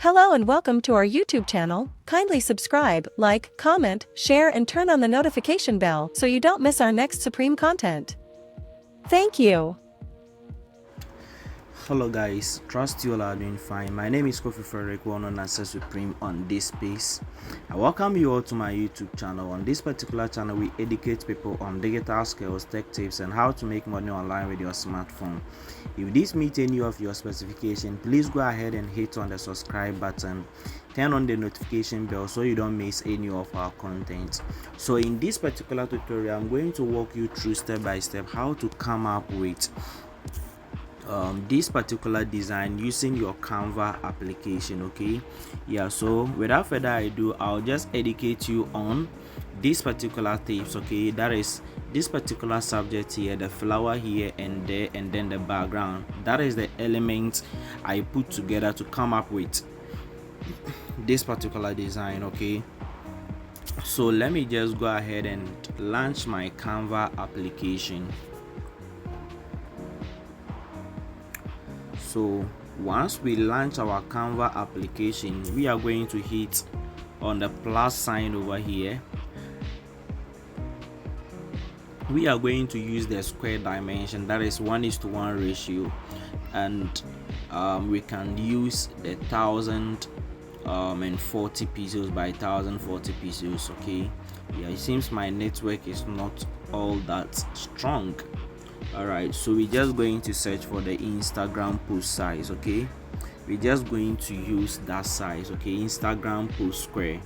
Hello and welcome to our YouTube channel. Kindly subscribe, like, comment, share and turn on the notification bell so you don't miss our next Supreme content. Thank you. Hello guys, trust you all are doing fine. My name is Kofi Frederick, well known as Supreme on this space. I welcome you all to my YouTube channel. On this particular channel, we educate people on digital skills, tech tips, and how to make money online with your smartphone. If this meets any of your specification, please go ahead and hit on the subscribe button. Turn on the notification bell so you don't miss any of our content. So in this particular tutorial, I'm going to walk you through step by step how to come up with this particular design using your Canva application. Okay, yeah, so without further ado, I'll just educate you on these particular tips. Okay, that is this particular subject here, the flower here and there, and then the background. That is the element I put together to come up with this particular design. Okay, so let me just go ahead and launch my Canva application. So once we launch our Canva application, we are going to hit on the plus sign over here. We are going to use the square dimension, that is 1:1 ratio, and we can use the 1040 pixels by 1040 pixels. Okay, yeah, it seems my network is not all that strong. Alright, so we're just going to search for the Instagram post size. Okay, we're just going to use that size. Okay, Instagram post square.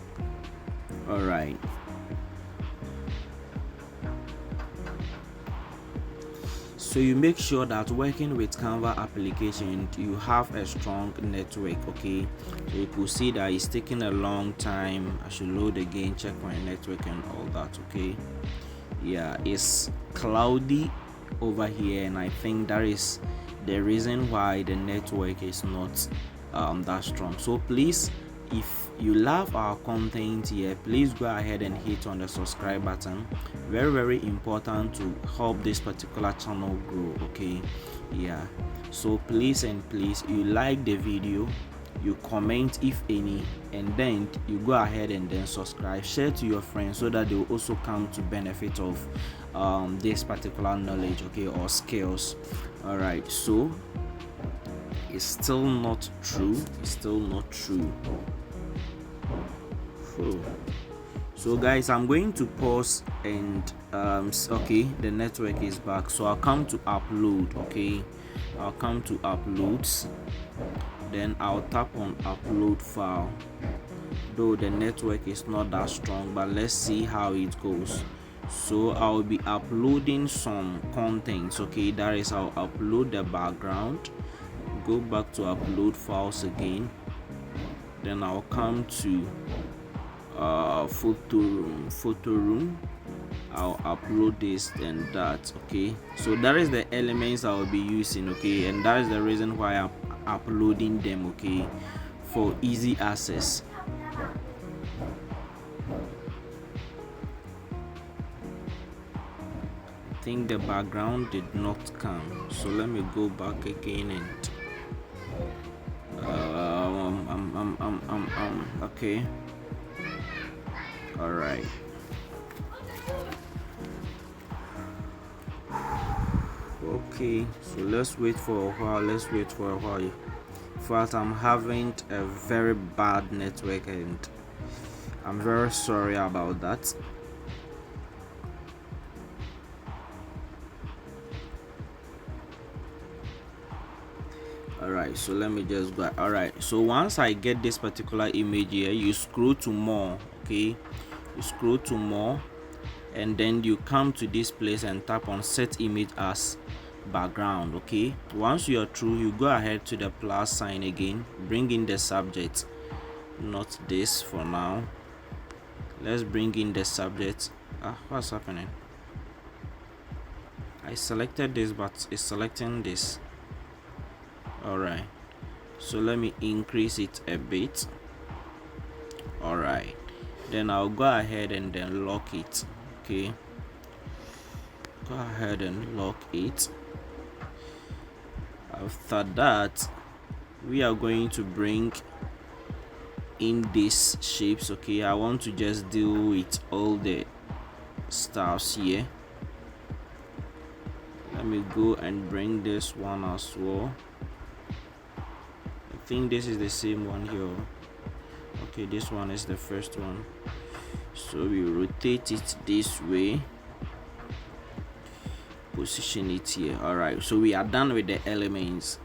Alright, so you make sure that working with Canva application you have a strong network. Okay, so you could see that it's taking a long time. I should load again, check my network and all that. Okay, yeah, it's cloudy over here, and I think that is the reason why the network is not that strong. So please, if you love our content here, please go ahead and hit on the subscribe button. Very important to help this particular channel grow. Okay, yeah, so please you like the video, you comment if any, and then you go ahead and then subscribe, share to your friends so that they will also come to benefit of this particular knowledge, okay, or skills. All right, so it's still not true. So guys, I'm going to pause and okay, the network is back, so I'll come to upload. Okay, I'll come to uploads, then I'll tap on upload file. Though the network is not that strong, but let's see how it goes. So I'll be uploading some contents. Okay, that is, I'll upload the background, go back to upload files again, then I'll come to photo room. I'll upload this and that. Okay, so that is the elements I'll be using. Okay, and that is the reason why I'm uploading them. Okay, for easy access. I think the background did not come, so let me go back again and okay, all right. Okay, so let's wait for a while. In fact, I'm having a very bad network and I'm very sorry about that. Alright, so let me just go. Alright, so once I get this particular image here, you scroll to more. Okay, you scroll to more, and then you come to this place and tap on set image as background. Okay, once you are through, you go ahead to the plus sign again, bring in the subject, not this for now. Let's bring in the subject. What's happening? I selected this, but it's selecting this. Alright, so let me increase it a bit. Alright, then I'll go ahead and then lock it. Okay, go ahead and lock it. After that, we are going to bring in these shapes. Okay, I want to just deal with all the stars here. Let me go and bring this one as well. I think this is the same one here. Okay, this one is the first one, so we rotate it this way, position it here. All right, so we are done with the elements.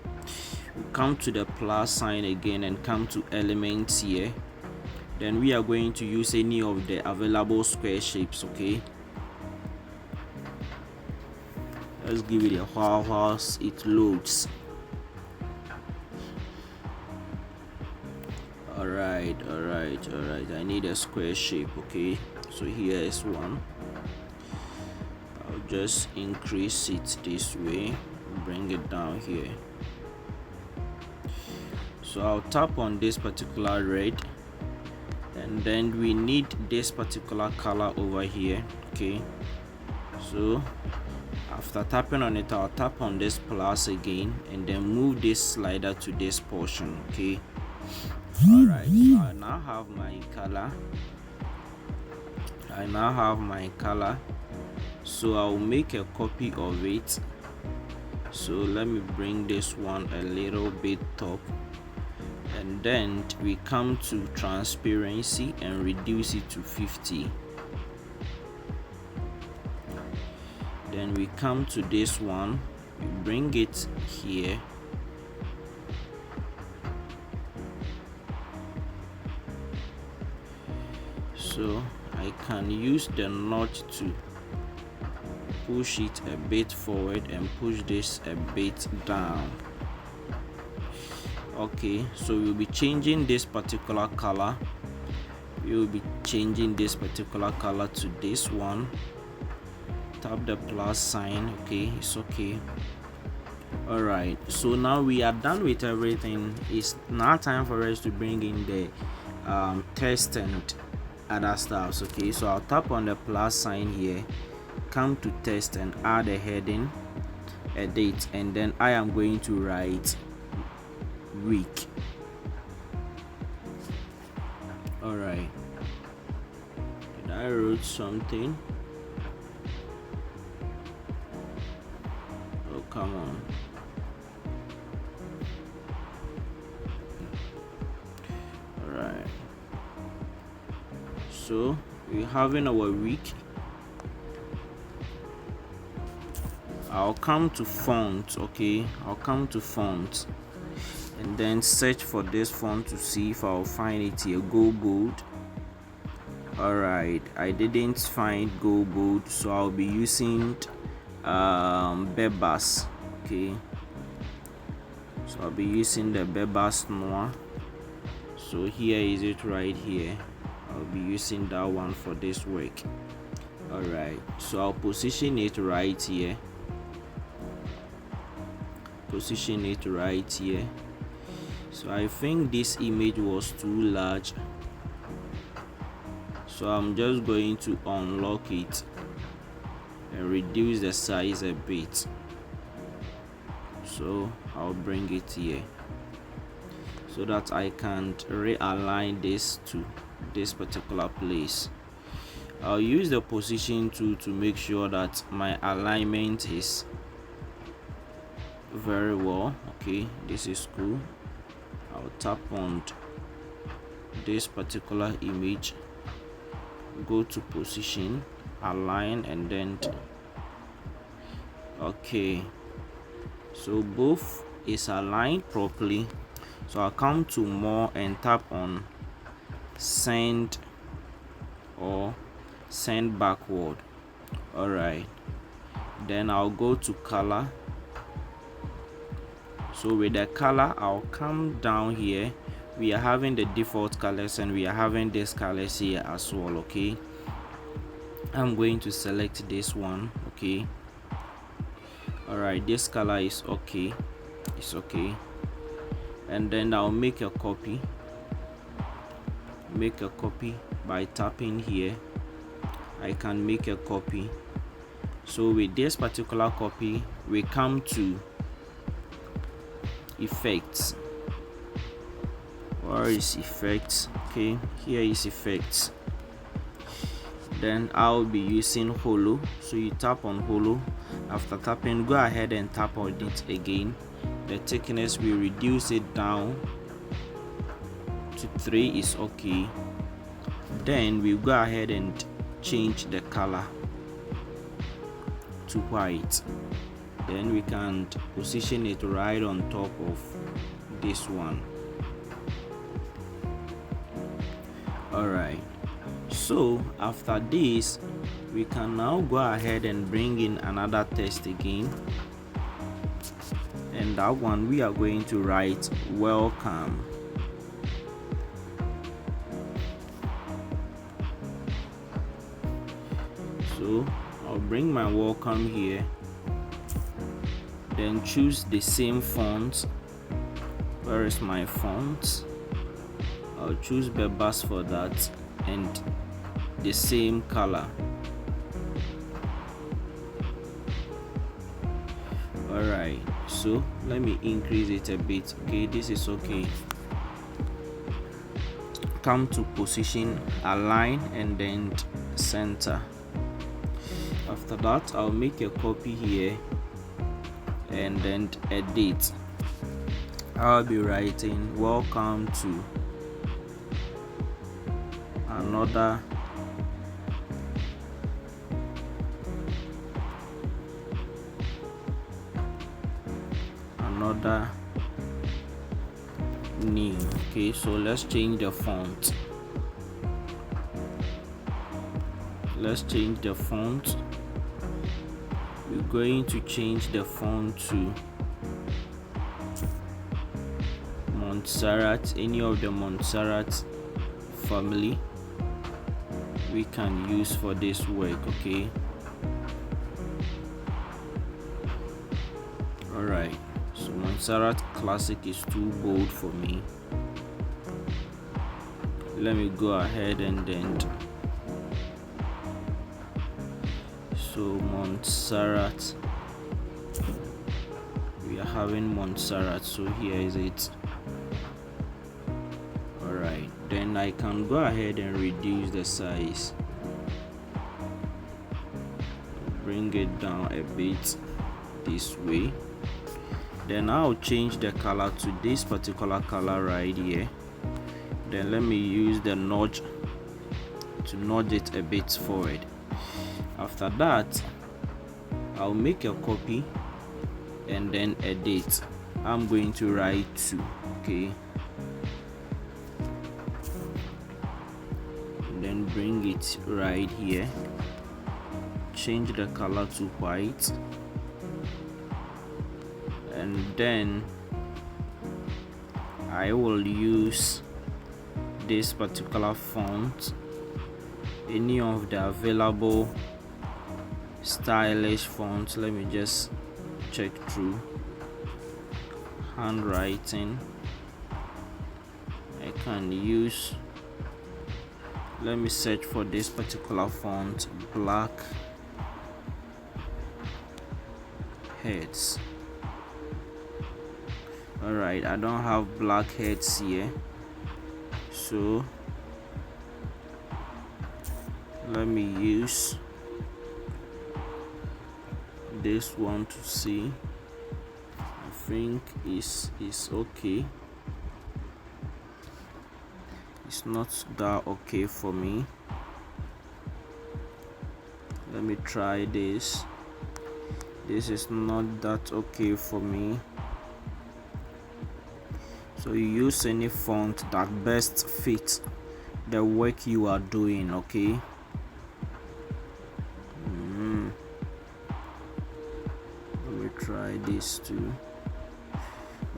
We come to the plus sign again and come to elements here. Then we are going to use any of the available square shapes. Okay, let's give it a while whilst it loads. All right, I need a square shape. Okay, so here is one. I'll just increase it this way, bring it down here. So I'll tap on this particular red, and then we need this particular color over here. Okay, so after tapping on it, I'll tap on this plus again and then move this slider to this portion. Okay, all right, so I now have my color. So I'll make a copy of it. So let me bring this one a little bit top, and then we come to transparency and reduce it to 50. Then we come to this one, we bring it here, so I can use the notch to push it a bit forward and push this a bit down. Okay, so we'll be changing this particular color. We'll be changing this particular color to this one. Tap the plus sign. Okay, it's okay. All right, so now we are done with everything. It's now time for us to bring in the text and other stuff. Okay, so I'll tap on the plus sign here, come to text and add a heading, a date, and then I am going to write week. All right, did I wrote something? Oh, come on. All right, so we're having our week. I'll come to font. Okay, I'll come to font and then search for this font to see if I'll find it here. Go bold. All right, I didn't find go bold, so I'll be using Bebas. Okay, so I'll be using the Bebas Noir. So here is it right here. I'll be using that one for this work. All right, so I'll position it right here. Position it right here. So I think this image was too large, so I'm just going to unlock it and reduce the size a bit. So I'll bring it here so that I can realign this to this particular place. I'll use the position tool to make sure that my alignment is very well. Okay, this is cool. I'll tap on this particular image, go to position, align, and then okay, so both is aligned properly. So I'll come to more and tap on send or send backward. All right, then I'll go to color. So with the color, I'll come down here. We are having the default colors and we are having these colors here as well. Okay, I'm going to select this one. Okay, all right, this color is okay, it's okay, and then I'll make a copy by tapping here. I can make a copy. So with this particular copy, we come to effects. Where is effects? Okay, here is effects. Then I'll be using holo. So you tap on holo. After tapping, go ahead and tap on it again. The thickness, we reduce it down to 3 is okay. Then we go ahead and change the color to white. Then we can position it right on top of this one. Alright, so after this, we can now go ahead and bring in another text again, and that one we are going to write welcome. So I'll bring my welcome here, then choose the same font. Where is my font? I'll choose Bebas for that, and the same color. Alright, so let me increase it a bit. Okay, this is okay. Come to position, align, and then center. After that, I'll make a copy here and then edit. I'll be writing welcome to another new. Okay, so let's change the font. We're going to change the font to Montserrat, any of the Montserrat family we can use for this work. Okay, alright, so Montserrat Classic is too bold for me. Let me go ahead and then, so Montserrat, we are having Montserrat, so here is it. Alright, then I can go ahead and reduce the size, bring it down a bit this way. Then I'll change the color to this particular color right here. Then let me use the nudge to nudge it a bit forward. After that, I'll make a copy and then edit. I'm going to write 2. Okay, and then bring it right here, change the color to white, and then I will use this particular font, any of the available stylish fonts. Let me just check through. Handwriting, I can use, let me search for this particular font, black heads. Alright, I don't have black heads here, so let me use this one to see. I think is okay. It's not that okay for me. Let me try this. This is not that okay for me. So you use any font that best fits the work you are doing. Okay, let me try this too.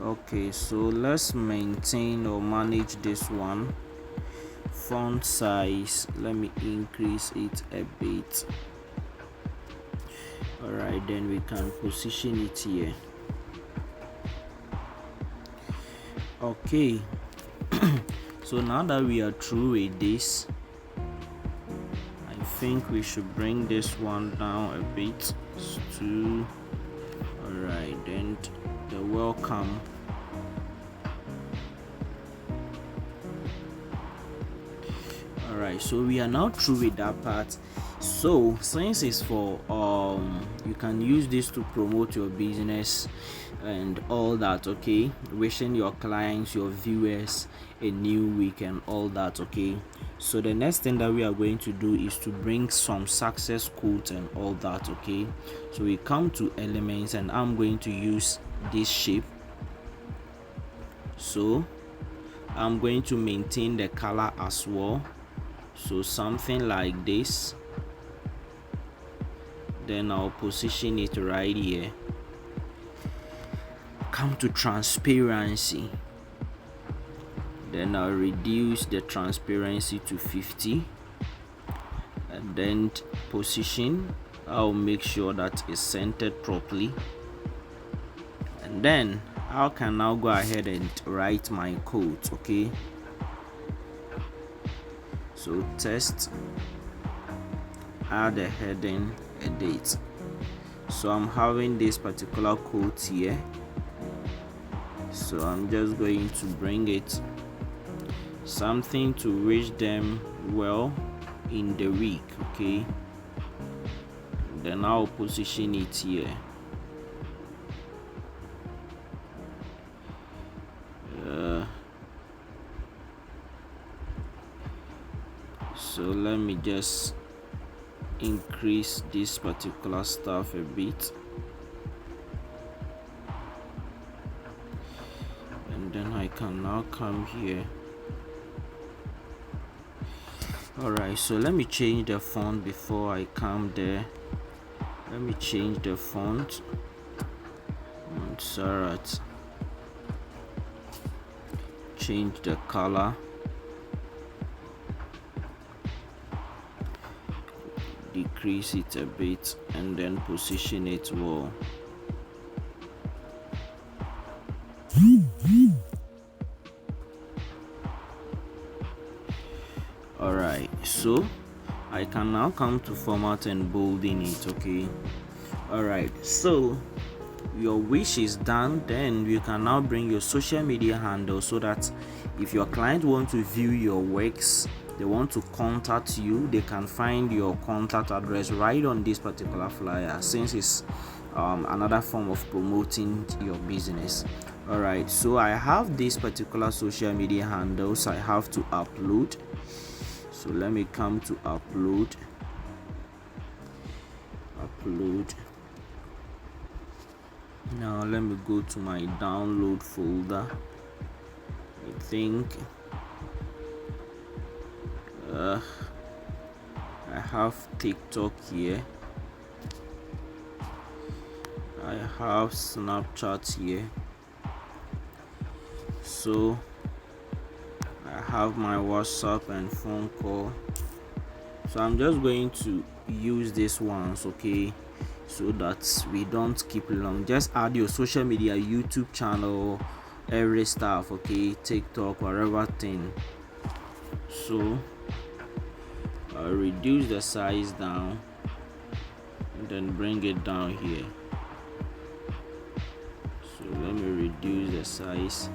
Okay, so let's maintain or manage this one. Font size, let me increase it a bit. Alright, then we can position it here. Okay, so now that we are through with this, I think we should bring this one down a bit to, alright, then the welcome, Alright, so we are now through with that part. So since it's for you can use this to promote your business and all that, okay, wishing your clients, your viewers a new week and all that, okay. So the next thing that we are going to do is to bring some success quotes and all that, okay. So we come to elements and I'm going to use this shape. So I'm going to maintain the color as well, so something like this. Then I'll position it right here. Come to transparency, then I'll reduce the transparency to 50, and then position, I'll make sure that it's centered properly, and then I can now go ahead and write my code, okay. So test, add a heading, a date. So I'm having this particular code here, so I'm just going to bring it something to reach them well in the week, okay. Then I'll position it here. So let me just increase this particular stuff a bit, and then I can now come here. Alright, so let me change the font before I come there. Let me change the font. Alright, change the color, decrease it a bit, and then position it well. Alright, so I can now come to format and bolding it, okay. Alright, so your wish is done. Then you can now bring your social media handle, so that if your client want to view your works, they want to contact you, they can find your contact address right on this particular flyer, since it's another form of promoting your business. Alright, so I have this particular social media handles I have to upload. So let me come to upload. Now let me go to my download folder. I think I have TikTok here, I have Snapchat here, so I have my WhatsApp and phone call. So I'm just going to use these ones, okay, so that we don't keep long. Just add your social media, YouTube channel, every stuff, okay, TikTok, whatever thing. So I'll reduce the size down and then bring it down here. So let me reduce the size.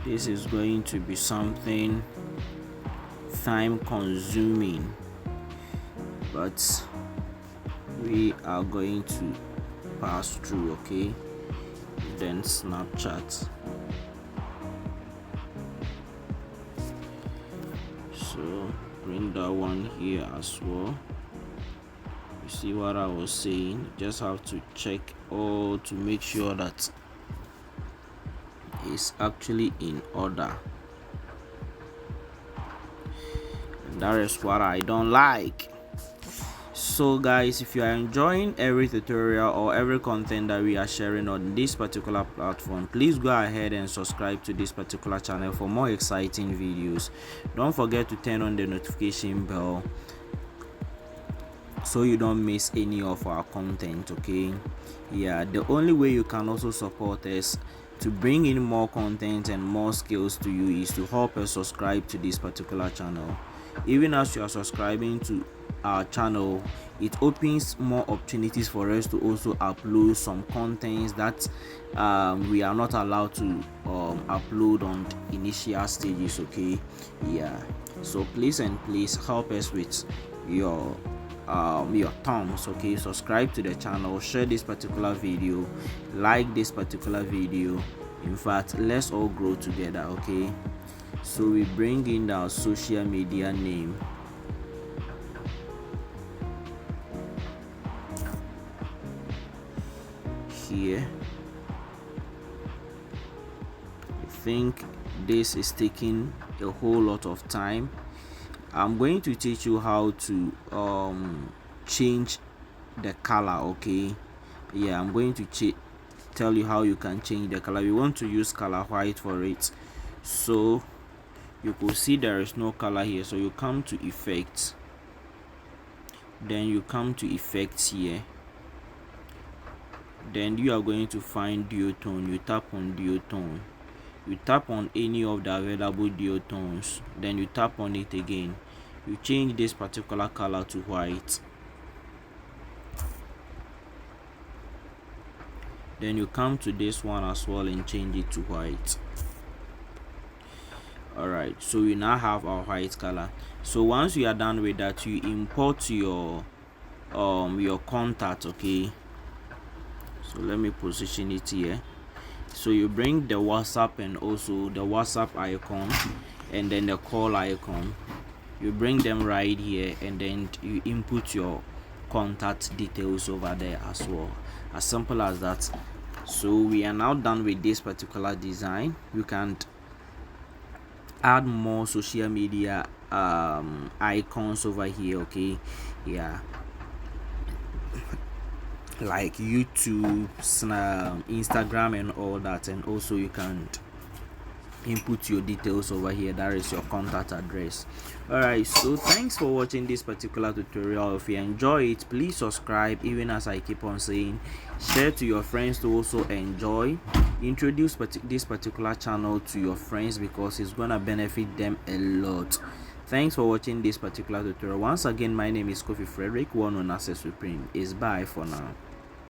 This is going to be something time consuming, but we are going to pass through, okay. Then Snapchat, so bring that one here as well. You see what I was saying, just have to check all to make sure that it's actually in order. And that is what I don't like. So guys, if you are enjoying every tutorial or every content that we are sharing on this particular platform, please go ahead and subscribe to this particular channel for more exciting videos. Don't forget to turn on the notification bell so you don't miss any of our content, okay. Yeah, the only way you can also support us to bring in more content and more skills to you is to help us subscribe to this particular channel. Even as you are subscribing to our channel, it opens more opportunities for us to also upload some contents that we are not allowed to upload on initial stages. Okay, yeah, so please and please help us with your thumbs. Okay, subscribe to the channel, share this particular video, like this particular video. In fact, let's all grow together. Okay, so we bring in our social media name. Here, I think this is taking a whole lot of time. I'm going to teach you how to change the color. Okay, yeah, I'm going to tell you how you can change the color. We want to use color white for it, so you could see there is no color here, so you come to effects, then you come to effects here, then you are going to find duotone. You tap on duotone, you tap on any of the available duotones, then you tap on it again, you change this particular color to white, then you come to this one as well and change it to white. Alright, so we now have our white color. So once you are done with that, you import your contact. Okay, so let me position it here. So you bring the WhatsApp and also the WhatsApp icon and then the call icon, you bring them right here, and then you input your contact details over there as well. As simple as that. So we are now done with this particular design. You can add more social media icons over here. Okay, yeah, like YouTube, Snap, Instagram and all that, and also you can input your details over here. That is your contact address. Alright, so thanks for watching this particular tutorial. If you enjoy it, please subscribe. Even as I keep on saying, share to your friends to also enjoy. Introduce this particular channel to your friends because it's gonna benefit them a lot. Thanks for watching this particular tutorial. Once again, my name is Kofi Frederick, one on Access Supreme. Is bye for now.